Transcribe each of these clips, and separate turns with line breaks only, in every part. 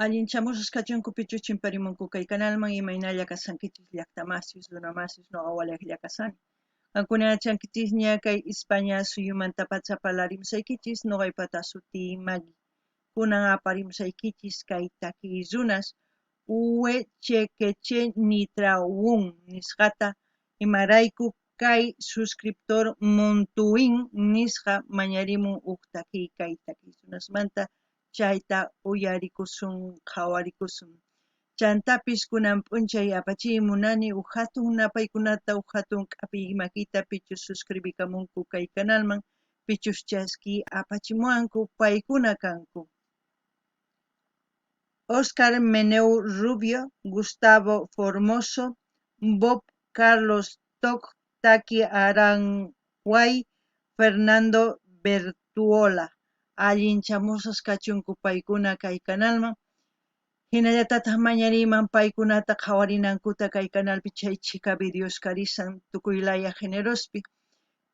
Allinchamusqas kachunku pichuchin parimunku kay kanalman imaynalla kasankichis llaqtamasis runamasis noqa waliqlla kasani. Qankuna yachankichis ña kay España suyumanta pachapalarimsaykichis noqaypata suti Maggie. Kunan aparimsaykichis kay takiy runas Uechequeche Nitraún nisqata imarayku kay suscriptor Montuin nisqa mañarimun takiy kay takiy runasmanta chayta uyarikusun qhawarikusun. Chantapis kunan p'unchay apachiy munani hatun napaykunata hatun k'apiy makita pichus suscribikamunku kay kanalman pichus chaski apachimuwanku paykuna kanku. Oscar Meneu Rubio, Gustavo Formoso, Bob Carlos Toc, Taki Aranguay, Fernando Bertuola. Allinchamusas kachunku paykuna kay kanalman. Hinallatataq mañariman paykunata qhawarinankuta kay kanalpi chay chika videos karisan tukuylaya generospi.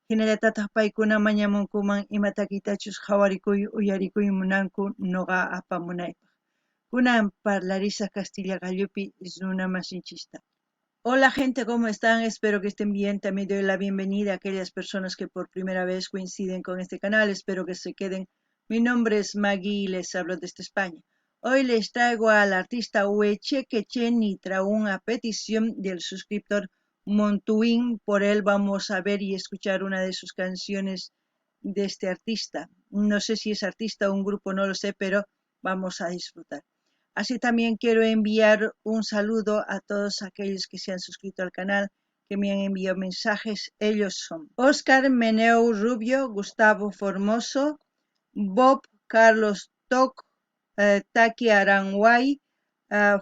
Hinallatataq paykuna mañamunkuman imatakitachus qhawarikuy uyarikuy munanku noqa apamunaypaq. Kunan parlarisa Castilla gallupi runa masinchista. Hola gente, ¿cómo están? Espero que estén bien. También doy la bienvenida a aquellas personas que por primera vez coinciden con este canal. Espero que se queden. Mi nombre es Maggie y les hablo desde España. Hoy les traigo al artista Uechequeche Nitraún a petición del suscriptor Montuin. Por él vamos a ver y escuchar una de sus canciones de este artista. No sé si es artista o un grupo, no lo sé, pero vamos a disfrutar. Así también quiero enviar un saludo a todos aquellos que se han suscrito al canal, que me han enviado mensajes. Ellos son Oscar Meneu Rubio, Gustavo Formoso, Bob Carlos Toc, Taki Aranguay,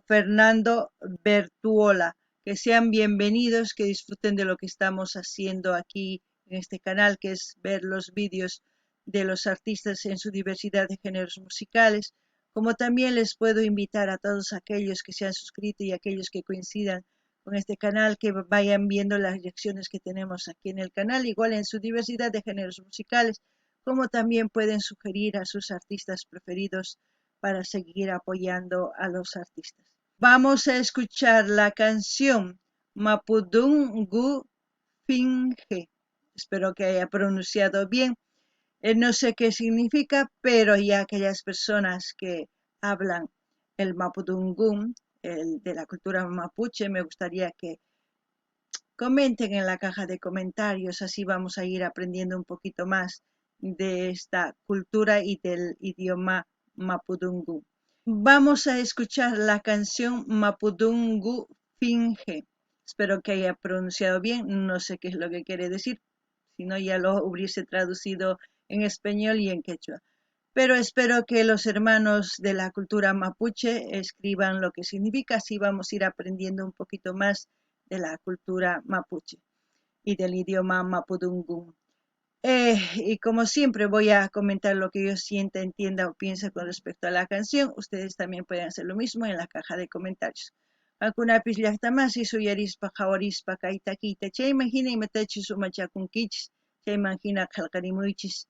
Fernando Bertuola. Que sean bienvenidos, que disfruten de lo que estamos haciendo aquí en este canal, que es ver los vídeos de los artistas en su diversidad de géneros musicales. Como también les puedo invitar a todos aquellos que se han suscrito y aquellos que coincidan con este canal que vayan viendo las lecciones que tenemos aquí en el canal, igual en su diversidad de géneros musicales, como también pueden sugerir a sus artistas preferidos para seguir apoyando a los artistas. Vamos a escuchar la canción Mapudungun Finge. Espero que haya pronunciado bien. No sé qué significa, pero ya aquellas personas que hablan el mapudungun, el de la cultura mapuche, me gustaría que comenten en la caja de comentarios, así vamos a ir aprendiendo un poquito más de esta cultura y del idioma mapudungun. Vamos a escuchar la canción Mapudungun Finge. Espero que haya pronunciado bien, no sé qué es lo que quiere decir, si no ya lo hubiese traducido en español y en quechua. Pero espero que los hermanos de la cultura mapuche escriban lo que significa, así vamos a ir aprendiendo un poquito más de la cultura mapuche y del idioma mapudungun. Y como siempre voy a comentar lo que yo sienta, entienda o piensa con respecto a la canción. Ustedes también pueden hacer lo mismo en la caja de comentarios. Algunapis llaqtamasi suyarispa qawarispa kaytakiyta chaymahina imatachis umachakunkichis chaymahina qillqarimuychis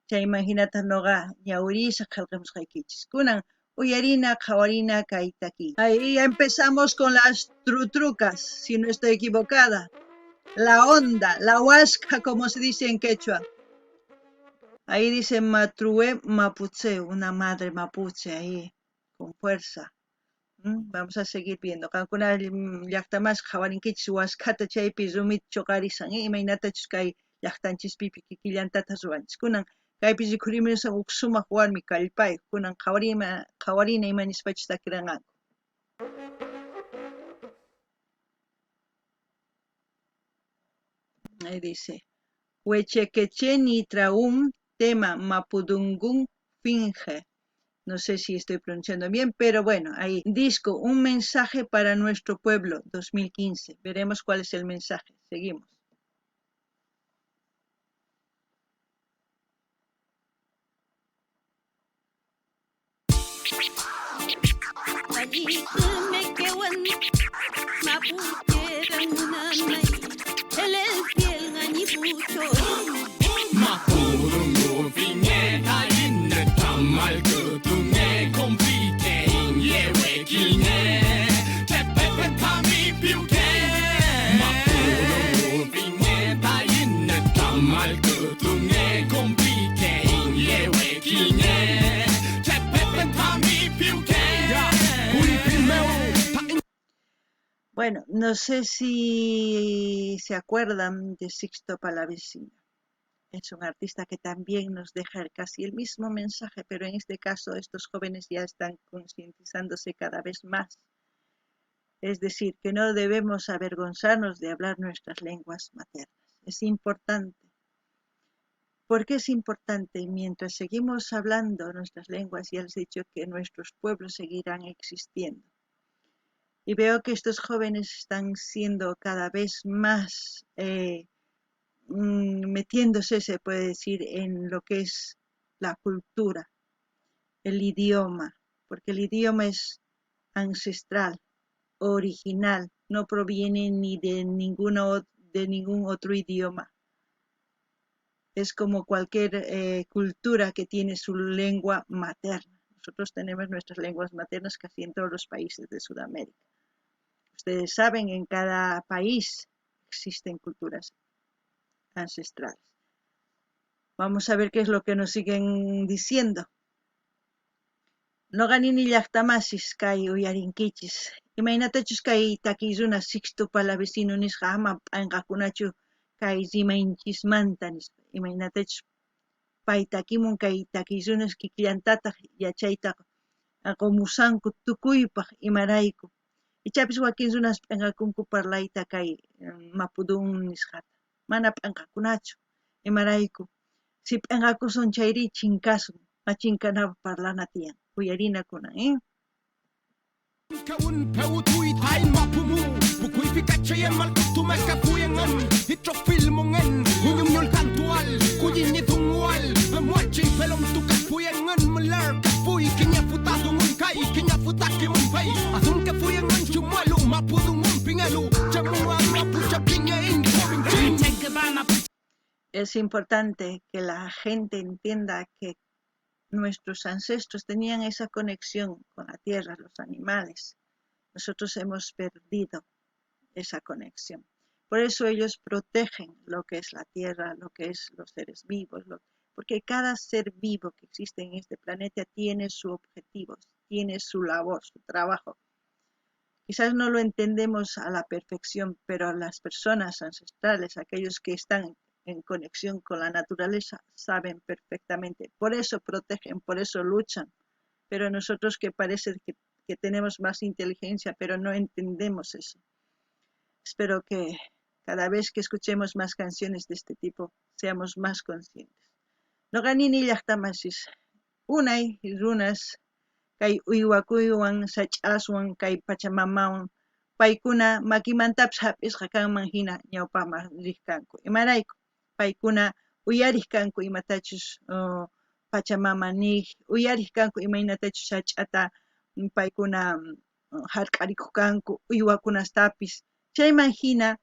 chaymahinata noqa ñawirisa qillqamusqaykichis kunan uyarina qawarina kaytakiy. Ahí ya empezamos con las trutrucas, si no estoy equivocada. La onda, la huasca, como se dice en quechua. Ahí dice Matrué Mapuche, una madre mapuche ahí, con fuerza. Vamos a seguir viendo. Kankuna llaqtamas qhawarinkichis waskata chaypi rumita chuqarisan imaynatachus kay llaqtanchispipi kikillantata ruranchis. Kunan kaypi rikhurimusan huk sumaq warmi kallpayuq. Kunan qhawarina imanispachus takiranqanku. Ahí dice Huechequeche Nitraún, tema Mapudungun Finge. No sé si estoy pronunciando bien, pero bueno, ahí. Disco, un mensaje para nuestro pueblo, 2015. Veremos cuál es el mensaje. Seguimos.
Mapudungun finge, tainne tammal kutunge, komplike inge
Bueno, no sé si se acuerdan de Sixto Palavecino. Es un artista que también nos deja casi el mismo mensaje, pero en este caso estos jóvenes ya están concientizándose cada vez más. Es decir, que no debemos avergonzarnos de hablar nuestras lenguas maternas. Es importante. ¿Por qué es importante? Y mientras seguimos hablando nuestras lenguas, ya les he dicho que nuestros pueblos seguirán existiendo. Y veo que estos jóvenes están siendo cada vez más metiéndose, se puede decir, en lo que es la cultura, el idioma, porque el idioma es ancestral, original, no proviene ni de ningún otro idioma. Es como cualquier cultura que tiene su lengua materna. Nosotros tenemos nuestras lenguas maternas casi en todos los países de Sudamérica. Ustedes saben, en cada país existen culturas ancestrales. Vamos a ver qué es lo que nos siguen diciendo. Noqanini llaqtamasis kay uyarinkichis. Imaynatachus kay takiyuna Sixto Palavecino nisqa ama p'anqakunachu kay rimaynchismanta nisqa. Imaynatachus pay takimun kay takiyunas kikllantataq yachayta qomusanku tukuypaq imarayku. Ichapis wakin runas p'anqakunku parlayta kay mapudun nisqata. Mana p'anqakunachu imarayku. Si p'anqakusun chayri chinkasun. Machinkanapaq parlana tiyan. Uyarina kunan,
Kaun pewutuy tayo mapumu Bukuy pikatsayan malkutumas kapuyangan Ito filmongan Unyumyol kantual Kuyin nitungwal Bemwaching pelom tukas puyangan Malar kapuy Kinyafutatungum kay Kinyafutakimun pay Atong kapuyangan Chumalu mapudungum pingalu Chamuang mapucha pingain
Es importante que la gente entienda que nuestros ancestros tenían esa conexión con la tierra, los animales. Nosotros hemos perdido esa conexión. Por eso ellos protegen lo que es la tierra, lo que es los seres vivos, porque cada ser vivo que existe en este planeta tiene su objetivo, tiene su labor, su trabajo. Quizás no lo entendemos a la perfección, pero las personas ancestrales, aquellos que están en conexión con la naturaleza, saben perfectamente. Por eso protegen, por eso luchan. Pero nosotros que parece que tenemos más inteligencia, pero no entendemos eso. Espero que cada vez que escuchemos más canciones de este tipo, seamos más conscientes. Noqanini llaqtamasis, unay runas, kay uywakuywan sach'aswan kay pachamamawan paykuna makimantapis hap'isqa kanman hina ñawpaqman riq kanku. Imarayku paykuna uyariq kanku imatachus Pachamama niq, uyariq kanku imaynatachus sach'ata paykuna hark'arikuq kanku uywakunastapis. Chayman hina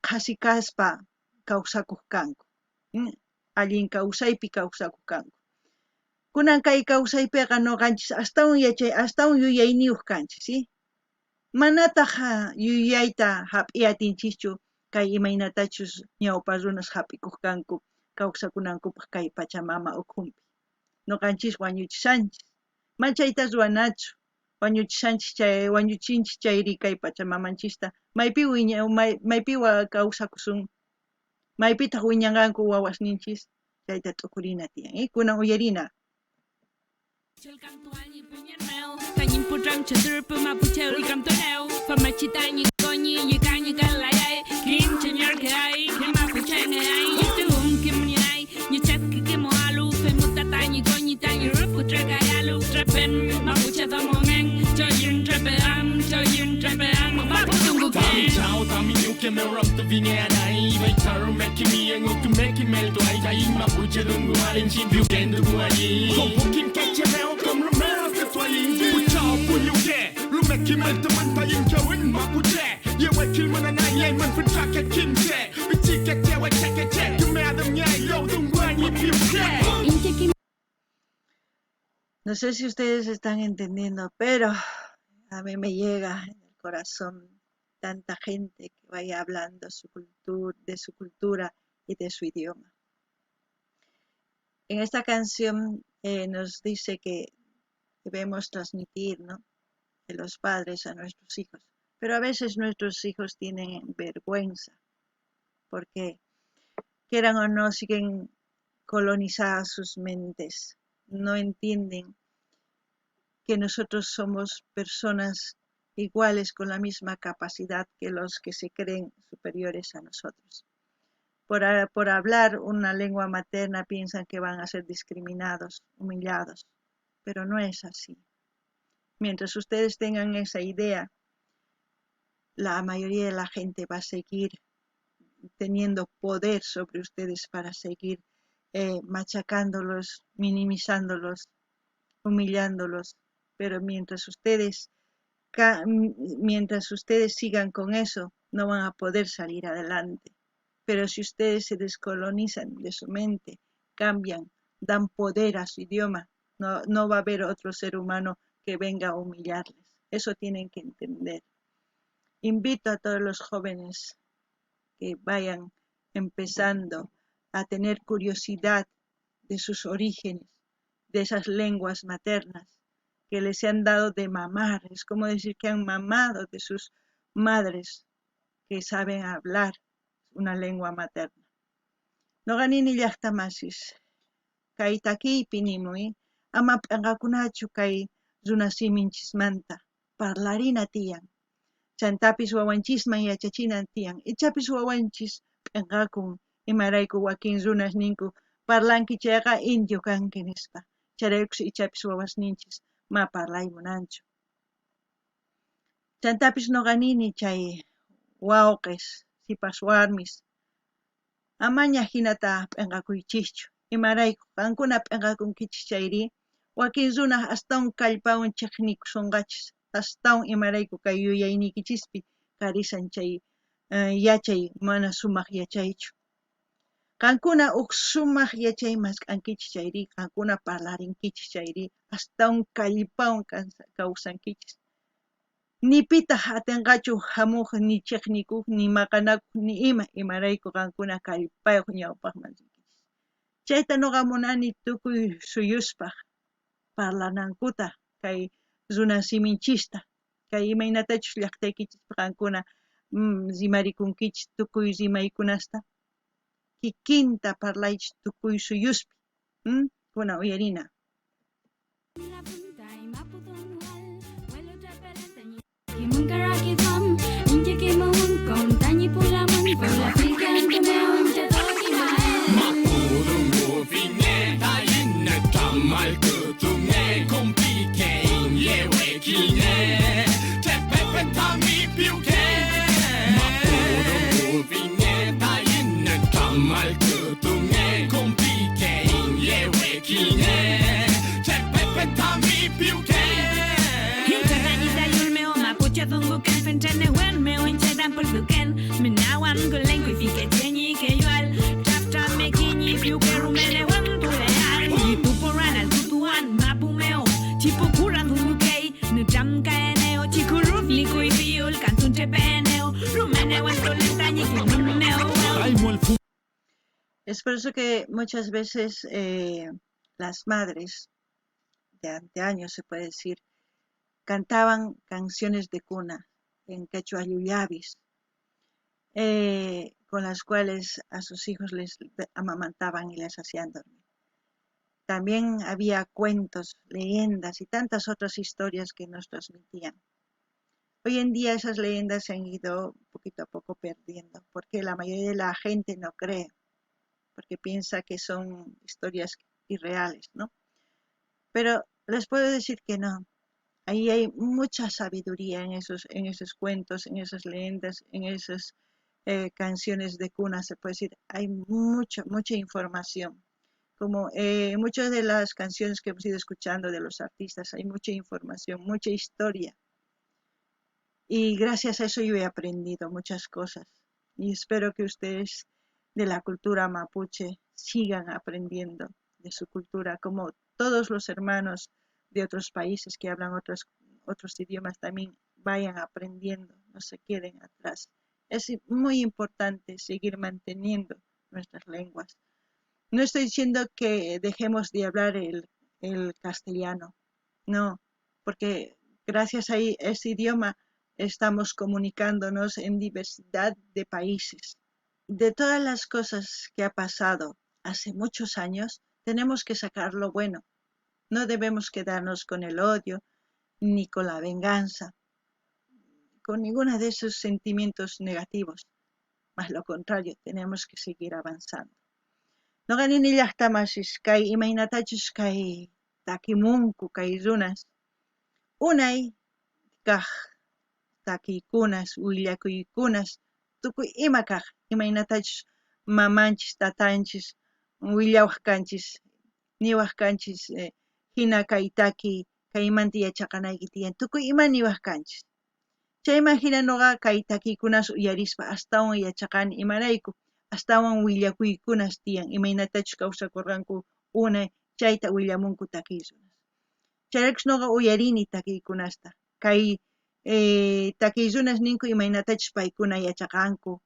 qasikaspa kawsakuq kanku. Allin kawsaypi kawsakuq kanku. Kunan kay kawsaypiqa noqanchis astawan yuyayniyuq kanchis, ¿sí? Manataq yuyayta hap'iy atinchikchu kay imaynatachus ñawpa runas hap'ikuq kanku kawsakunankupaq kay Pachamama ukhunpi. Noqanchis wañuchishanchis. Manchaytas ruwanachu. Wañuchinchis chayri kay Pachamamanchista. Maypiwa kawsakusun. Maypitaq wiñanqanku wawasninchis. Chayta t'ukurina tiyan, kunan uyarina.
Que me rompe viniera ahí vai tar make me en que make me do ai ai ma puche dungu alen chin viu kendo du ali com pouquinho que te veo como romero que tu ali pucha puñu que lu make me te man pa yin que win ma puche ye wa kill man na ye man for track at kim che bichi que te wa check che tu me adam ye yo dungu ani piu che.
No sé si ustedes están entendiendo, pero a mí me llega en el corazón tanta gente que vaya hablando de su cultura y de su idioma. En esta canción nos dice que debemos transmitir, ¿no?, de los padres a nuestros hijos. Pero a veces nuestros hijos tienen vergüenza, porque quieran o no, siguen colonizadas sus mentes. No entienden que nosotros somos personas iguales con la misma capacidad que los que se creen superiores a nosotros. Por hablar una lengua materna piensan que van a ser discriminados, humillados, pero no es así. Mientras ustedes tengan esa idea, la mayoría de la gente va a seguir teniendo poder sobre ustedes para seguir machacándolos, minimizándolos, humillándolos, pero mientras ustedes sigan con eso, no van a poder salir adelante. Pero si ustedes se descolonizan de su mente, cambian, dan poder a su idioma, no va a haber otro ser humano que venga a humillarles. Eso tienen que entender. Invito a todos los jóvenes que vayan empezando a tener curiosidad de sus orígenes, de esas lenguas maternas que les han dado de mamar. Es como decir que han mamado de sus madres que saben hablar una lengua materna. Noqanini llaqtamasis kay takiypi nimuy ama p'inqakunachu kay runa siminchismanta parlarina tiyan. Chantapis wawanchisman yachachina tiyan. Ichapis wawanchis p'inqakun imarayku wakin runas ninku parlanki chayqa indio kanki nispa. Charaykush ichapis wawasninchis ma parlay munanchu. Chantapis noqanini chay wawqis sipas warmis amaña hinata p'inqakuychischu. Imarayku qankuna p'inqakunkichis chayri wakin runa astawan kallpawan chiqnikusунqachis. Astawan imarayku kay yuyaynikichispi karisan chay yachay mana sumaq yachaychu. Qankuna huk sumaq yachay maskankichis chayri, qankuna parlarinkichis chayri, astawan kallpawan kawsankichis. Ni pitaq atinqachu hamuq ni chiqnikuq ni maqanakuq ni ima, imarayku qankuna kallpayuq ñawpaqman rinkichis. Chayta nuqa munani tukuy suyuspaq parlanankuta kay runa siminchista, kay imaynatachus llaqtaykichis qankuna rimarikunkichis tukuy rimaykunasta kikinta parlaychis tukuy suyuspi. Kuna uyarina. Es por eso que muchas veces las madres de anteaños, se puede decir, cantaban canciones de cuna en quechua llullavis, con las cuales a sus hijos les amamantaban y les hacían dormir. También había cuentos, leyendas y tantas otras historias que nos transmitían. Hoy en día esas leyendas se han ido poquito a poco perdiendo, porque la mayoría de la gente no cree, porque piensa que son historias irreales, ¿no? Pero les puedo decir que no. Ahí hay mucha sabiduría en esos cuentos, en esas leyendas, en esas canciones de cuna, se puede decir. Hay mucha información. Como muchas de las canciones que hemos ido escuchando de los artistas, hay mucha información, mucha historia. Y gracias a eso yo he aprendido muchas cosas. Y espero que ustedes de la cultura mapuche sigan aprendiendo de su cultura, como todos los hermanos de otros países que hablan otros idiomas también vayan aprendiendo, no se queden atrás. Es muy importante seguir manteniendo nuestras lenguas. No estoy diciendo que dejemos de hablar el castellano, no, porque gracias a ese idioma estamos comunicándonos en diversidad de países. De todas las cosas que ha pasado hace muchos años, tenemos que sacar lo bueno. No debemos quedarnos con el odio ni con la venganza, con ninguno de esos sentimientos negativos. Más lo contrario, tenemos que seguir avanzando. Noqani nillaqtamasis kay imaynatachus kay takimunku kay runas. Unay kaq takiykunas, willakuykunas, tukuy ima kaq imaynatachus mamanchis, tatanchis, willawaq kanchis, niwaq kanchis, hina kay takiy, kaymanta yachaqanayki tiyan, tukuy ima niwaq kanchis. Chayman hina nuqa kay takiykunas uyarispa astawan yachaqani imarayku, astawan willakuykunas tiyan, imaynatachus kawsakurqanku unay chayta willamunku takiyrunas. Chayrakus nuqa uyarini takiykunasta, kay takiyrunas ninku imaynatachus paykuna yachaqanku,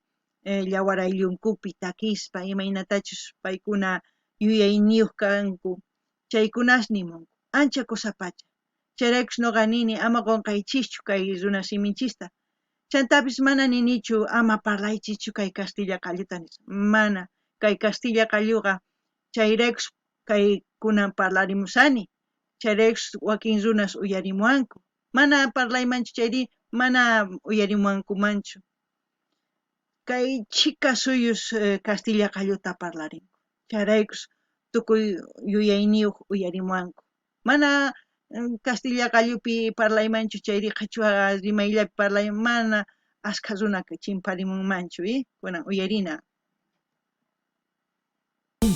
llawar ayllunkupi takispa, imaynatachus paykuna yuyayniyuq kanku, chaykunas nimunku, ancha kusapacha. Chayrakus nuqa nini ama qunqaychischu kay runa siminchista. Chantapis mana ninichu ama parlaychischu kay Castilla qalluta nis. Mana, kay Castilla qalluqa chayrakus kay kunan parlarimusani. Chayrakus wakin runas uyarimuwanku. Mana parlaymanchu chayri, mana uyarimuwankumanchu. Kay chika suyus Castilla qalluta parlarinku. Chayrakus tukuy yuyayniyuq uyarimuwanku. Mana Castilla qallupi parlaymanchu chayri qhichwa rimayllapi parlay mana askha runa chimparimunmanchu, kunan uyarina.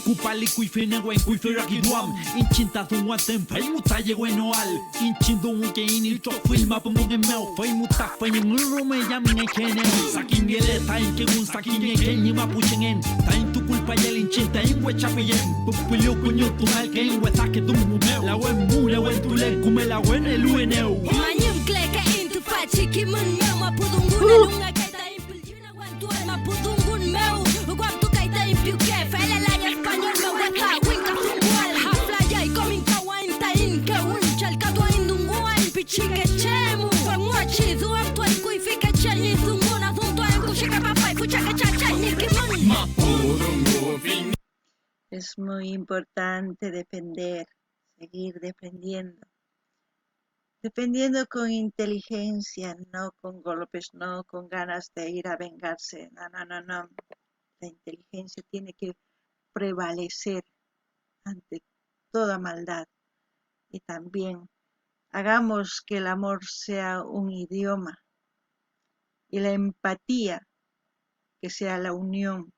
Kupali kui fene wen kui feraki duam inchinta thunwa tem fai mutaye wen oal inchindo unke ini to filma po munge meu fai mutak fai nguru me yam nge kene sakin gele tain ke un sakin nge kenyi ma pushingen tain tu kulpa yel inchinta ingwe chapiyem pupilio kunyo tu mal ke ingwe sake dum meu la wen mu la wen tu le kume la wen elueneu
manyum kleka intu fachi kimun meu ma pudunguna lunga kaita impiluna wan tu ma pudungun meu gwam tu kaita impiu ke fela la español me hueca winka tungual hafla ya y comin kawain tain ke unchal kadwa indungual pichike chemu famwachi duam tu al kuifika chani dunguna dunto en kushika papai fuchaka chacha nikimun ma pudungu fin.
Es muy importante defender, seguir defendiendo. Defendiendo con inteligencia, no con golpes, no con ganas de ir a vengarse. No. La inteligencia tiene que prevalecer ante toda maldad. Y también hagamos que el amor sea un idioma y la empatía que sea la unión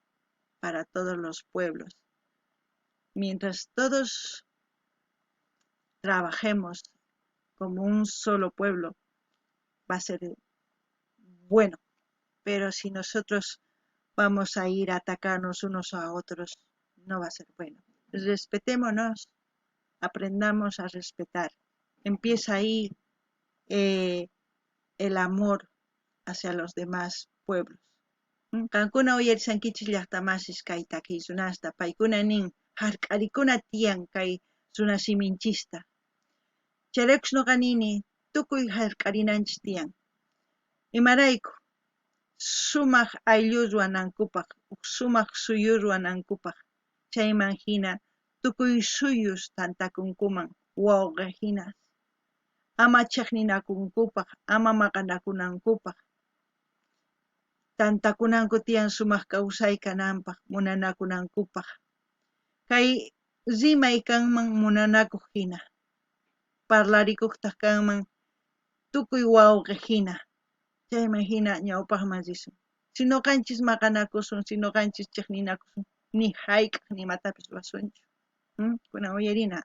para todos los pueblos. Mientras todos trabajemos como un solo pueblo, va a ser bueno. Pero si nosotros vamos a ir a atacarnos unos a otros, no va a ser bueno. Respetémonos, aprendamos a respetar. Empieza ahí el amor hacia los demás pueblos. Kankuna uyarisankichis llaqtamasis kay takiysunasta, paykuna nin hark'arikuna tiyan kay runasiminchista. Chayrakus nuqa nini tukuy hark'arinanchis tiyan. Imarayku sumaq ayllu ruwanankupaq, sumaq suyu ruwanankupaq. Chayman hina tukuy suyus tantakunkuman wawqihinas. Ama chiqninakunkupaq, ama maqanakunankupaq. Tantakunanku tiyan sumaq kawsay kananpaq, munanakunankupaq. Kay rimay kanman munanakuq hina. Parlarikuqtaq kanman tukuy wawqi hina. Chayman hina ñawpaqman risun. Si nuqanchis maqanakusun, si nuqanchis chiqninakusun, ni hayk'aq nimatapis ruwasunchu. Kunan uyarina.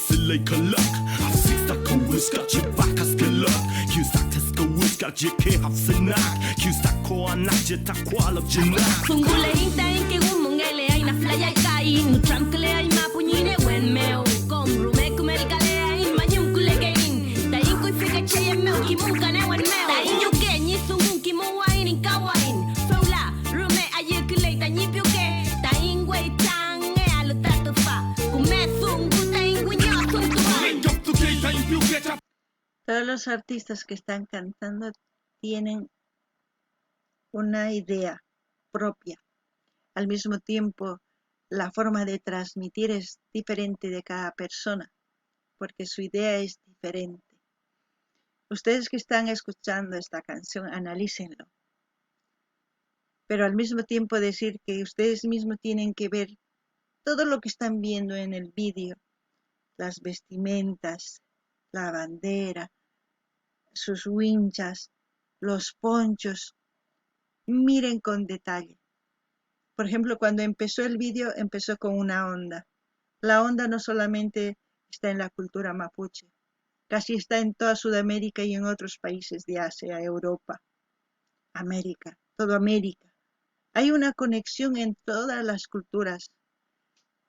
Silly kalak, sista kuwiska chivaka skalak, yusak teska wiska jike hafsenak, yusak ko anak jeta kwalab jinak.
Sungule inta inke umungele ay na flaya kai, nutram kele ay mapunyine
los artistas que están cantando tienen una idea propia. Al mismo tiempo, la forma de transmitir es diferente de cada persona, porque su idea es diferente. Ustedes que están escuchando esta canción, analícenlo. Pero al mismo tiempo decir que ustedes mismos tienen que ver todo lo que están viendo en el vídeo, las vestimentas, la bandera, sus winchas, los ponchos. Miren con detalle. Por ejemplo, cuando empezó el vídeo, empezó con una onda. La onda no solamente está en la cultura mapuche, casi está en toda Sudamérica y en otros países de Asia, Europa, América, toda América. Hay una conexión en todas las culturas,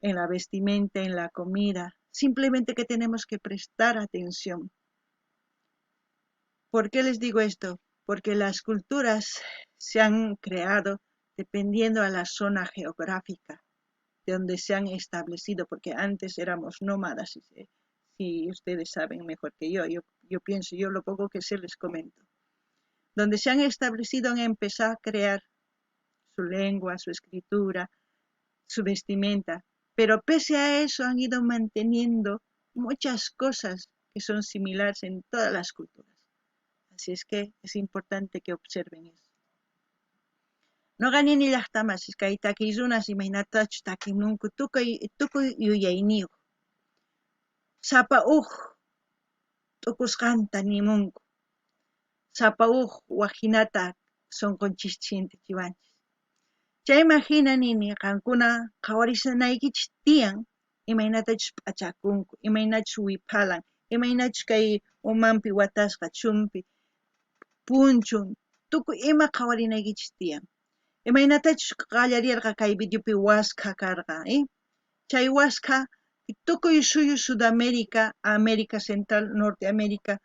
en la vestimenta, en la comida, simplemente que tenemos que prestar atención. ¿Por qué les digo esto? Porque las culturas se han creado dependiendo a la zona geográfica de donde se han establecido, porque antes éramos nómadas, si ustedes saben mejor que yo pienso, yo lo poco que sé les comento. Donde se han establecido han empezado a crear su lengua, su escritura, su vestimenta, pero pese a eso han ido manteniendo muchas cosas que son similares en todas las culturas. Así es que es importante que observen eso. No ganin ni las tamas, es que hay taquizunas y mainatach taquimunku, tukuy yuyayniyuq. Sapa tukusqanta nimunku. Sapa wajinata son conchischinte chivanchis. Chay imagina nini qankuna qhawarisanaykich tiyan, imaynatach p'achakunku, imaynach wipalan, imaynach kay umanpi watasqa chumpi, punchun, tukuy ima qhawarinaykichis tiyan. Imaynatach qallarirqa kay videopi wasqa karqa, Chay wasqa tukuy suyu Sudamérica, América Central, Norteamérica,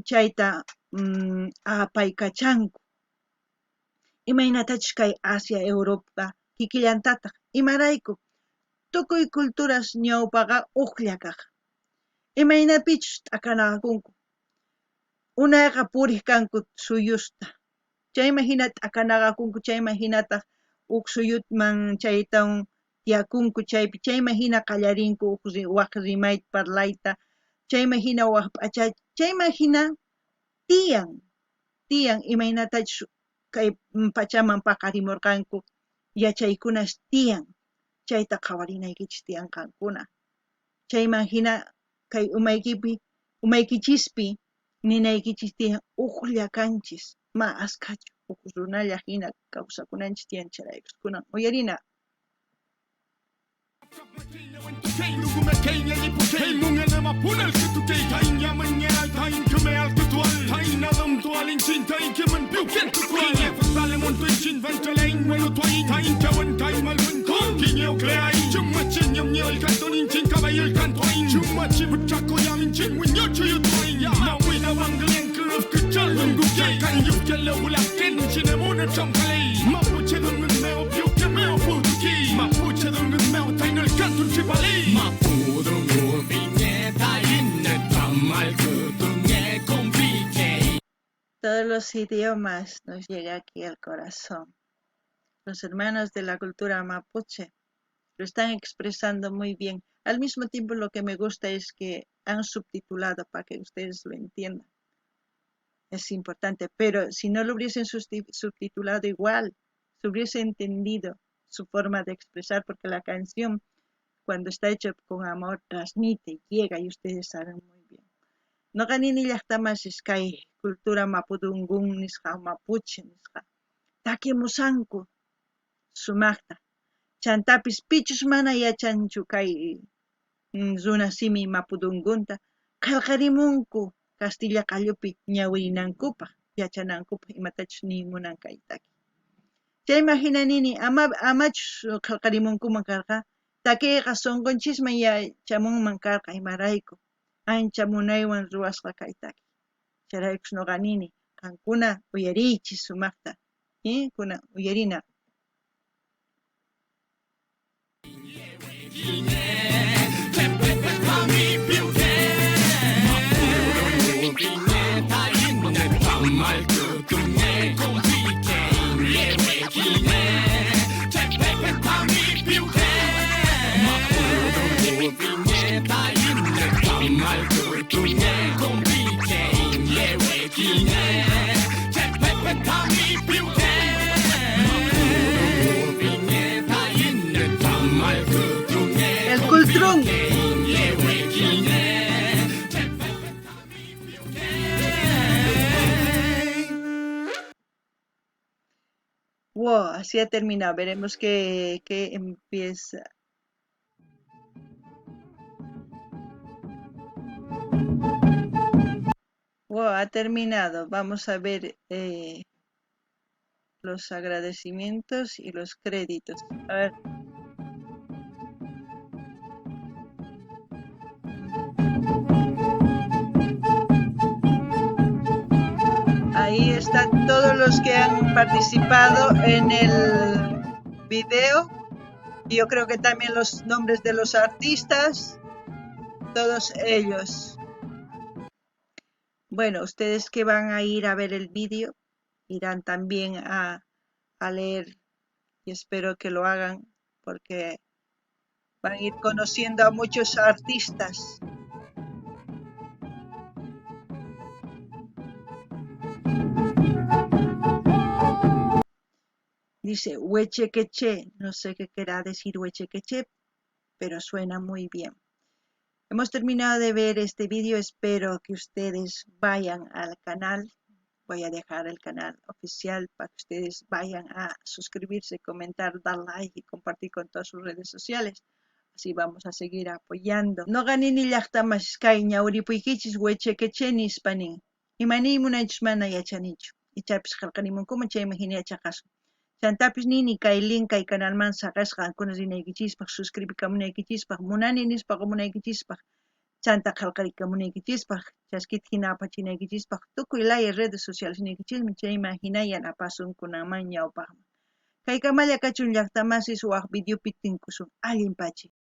chayta apaykachanku. Imaynatach kay Asia, Europa, kikillantataq, imarayku, tukuy culturas ñawpaqa uqlla kaq. Imaynapichus t'akanaqakunku. Unayqa puriq kanku suyusta. Chayma hina t'akanaqakunku, chayma hinataq uq suyutman chaytawan tiyakunku chaypi, chayma hina qallarinku waq rimayta parlayta, chayma hina waq p'acha, chayma hina tiyan imaynatach kay pachaman paqarimurqanku, yachaykunas tiyan, chayta qhawarinaykichis tiyan qankuna. Chayman hina kay umaykichispi ninaykichis tiyan uqlla kanchis, ma askachu uq runalla hina kawsakunanchis tiyan charaykus kunan uyarina. Todos los idiomas nos llega aquí al corazón. Los hermanos de la cultura mapuche lo están expresando muy bien. Al mismo tiempo lo que me gusta es que han subtitulado para que ustedes lo entiendan. Es importante, pero si no lo hubiesen subtitulado igual, se hubiese entendido su forma de expresar, porque la canción, cuando está hecha con amor, transmite, llega, y ustedes saben muy bien. No ganini llaqtamas iskay cultura mapudungun nisqa mapuche nisqa. Takimusanku sumaqta. Chantapis pichus mana yachanchu kay runa simi mapudungunta. Qallqarimunku Castilla qallupi ñawirinankupaq, yachanankupaq imatachus ninmunan kay taki. Chay imaginanini amachus qallqarimunkuman karqa, takiqa sunqunchisman yachamunman karqa imarayku. Ancha munaywan ruwasqa kay taki. Charaykus nuqanini qankuna uyariychis sumaqta, kuna uyarina. Purung. Wow, así ha terminado. Veremos qué empieza. Wow, ha terminado. Vamos a ver los agradecimientos y los créditos. A ver. Ahí están todos los que han participado en el video. Yo creo que también los nombres de los artistas, todos ellos. Bueno, ustedes que van a ir a ver el vídeo irán también a leer y espero que lo hagan porque van a ir conociendo a muchos artistas. Dice Huechequeche, no sé qué querrá decir Huechequeche, pero suena muy bien. Hemos terminado de ver este vídeo, espero que ustedes vayan al canal. Voy a dejar el canal oficial para que ustedes vayan a suscribirse, comentar, dar like y compartir con todas sus redes sociales. Así vamos a seguir apoyando. No ganin ni llaqtamas kay ñawripuykichis Huechequeche nispanin. Imani munaychis mana yachanichu. Ichapis qillqanimunkuman chayman hina yachaqasun. Chantapis nini kay link kay canalman saqasqa ankuna rinaykichispaq, suscribikamunaykichispaq, munani nispaqa munaykichispaq, chanta qillqarikamunaykichispaq, chaskita hina apachinaykichispaq, tukuy laya redes sociales niykichismi chayman hina yanapasun kunaman ñawpaqman. Kay kamalla kachun llaqtamasis waq videopi tinkusun allinpachi.